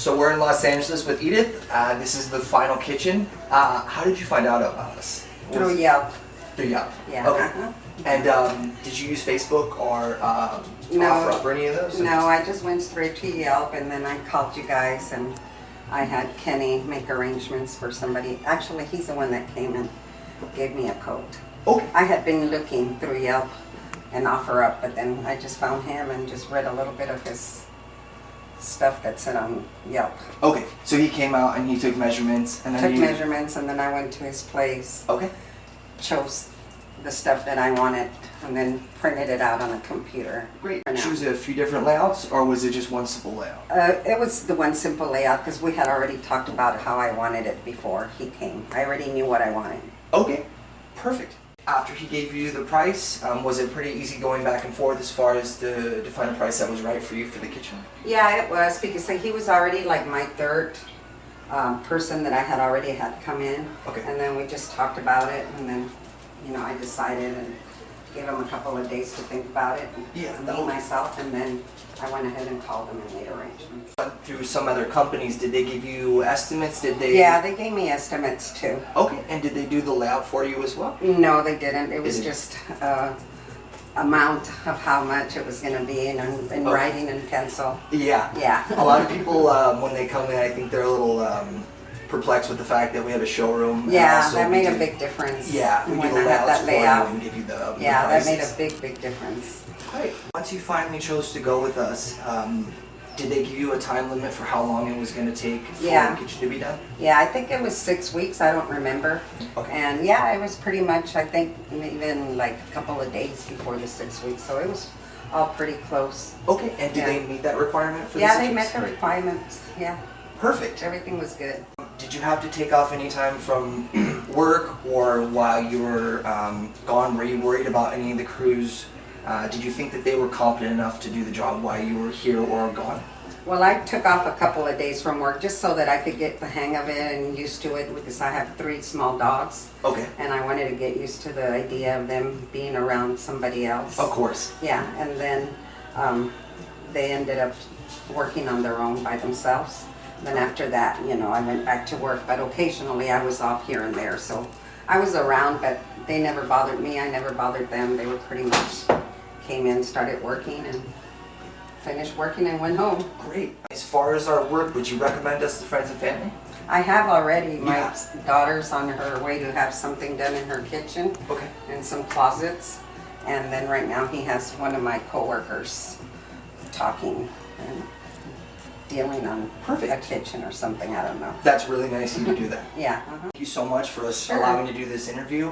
So we're in Los Angeles with Edith. This is the final kitchen. How did you find out about us? Through Yelp. Through Yelp. Yeah. Okay. And did you use Facebook or No. OfferUp or any of those? No, I just went straight to Yelp and then I called you guys and I had Kenny make arrangements for somebody. Actually, he's the one that came and gave me a coat. Okay. I had been looking through Yelp and OfferUp, but then I just found him and just read a little bit of his stuff that said on Yelp. Okay. So he came out and he took measurements and then Took measurements and then I went to his place. Okay. Chose the stuff that I wanted and then printed it out on a computer. Great. Choose a few different layouts, or was it just one simple layout? It was the one simple layout because we had already talked about how I wanted it before he came. I already knew what I wanted. Okay. Perfect. After he gave you the price, was it pretty easy going back and forth as far as to find a price that was right for you for the kitchen? Yeah, it was because he was already like my third person that I had already had come in. Okay. And then we just talked about it and then, you know, I decided and gave him a couple of days to think about it. Yeah, Me, myself, and then I went ahead and called them and made arrangements. Through some other companies, did they give you estimates? Did they? Yeah, they gave me estimates too. Okay, and did they do the layout for you as well? No, they didn't. It was Is it- just amount of how much it was going to be in writing and pencil. Yeah. Yeah. A lot of people, when they come in, I think they're a little perplexed with the fact that we have a showroom. and Yeah, also that we made a do- big difference. Yeah, we do when the I had layouts that for layout. you and give you the Yeah, that prices. made a big difference. Great. Once you finally chose to go with us, did they give you a time limit for how long it was going to take for Yeah. the kitchen to be done? Yeah, I think it was 6 weeks. I don't remember. Okay. And yeah, it was pretty much, I think, even like a couple of days before the 6 weeks. So it was all pretty close. Okay, and did Yeah. they meet that requirement for the Yeah, 6 they weeks? met the requirements. Yeah, Perfect. everything was good. Did you have to take off any time from work or while you were gone? Were you worried about any of the crews? Did you think that they were competent enough to do the job while you were here or gone? Well, I took off a couple of days from work just so that I could get the hang of it and used to it because I have 3 small dogs. Okay. And I wanted to get used to the idea of them being around somebody else. Of course. Yeah, and then they ended up working on their own by themselves. Then after that, you know, I went back to work, but occasionally I was off here and there. So I was around, but they never bothered me. I never bothered them. They were pretty much came in, started working, and finished working and went home. Great. As far as our work, would you recommend us to friends and family? I have already. My Yeah. daughter's on her way to have something done in her kitchen Okay. and some closets. And then right now he has one of my coworkers talking and dealing on Perfect. a kitchen or something. I don't know. That's really nice of you to do that. Yeah. Thank you so much for us Sure. allowing me to do this interview.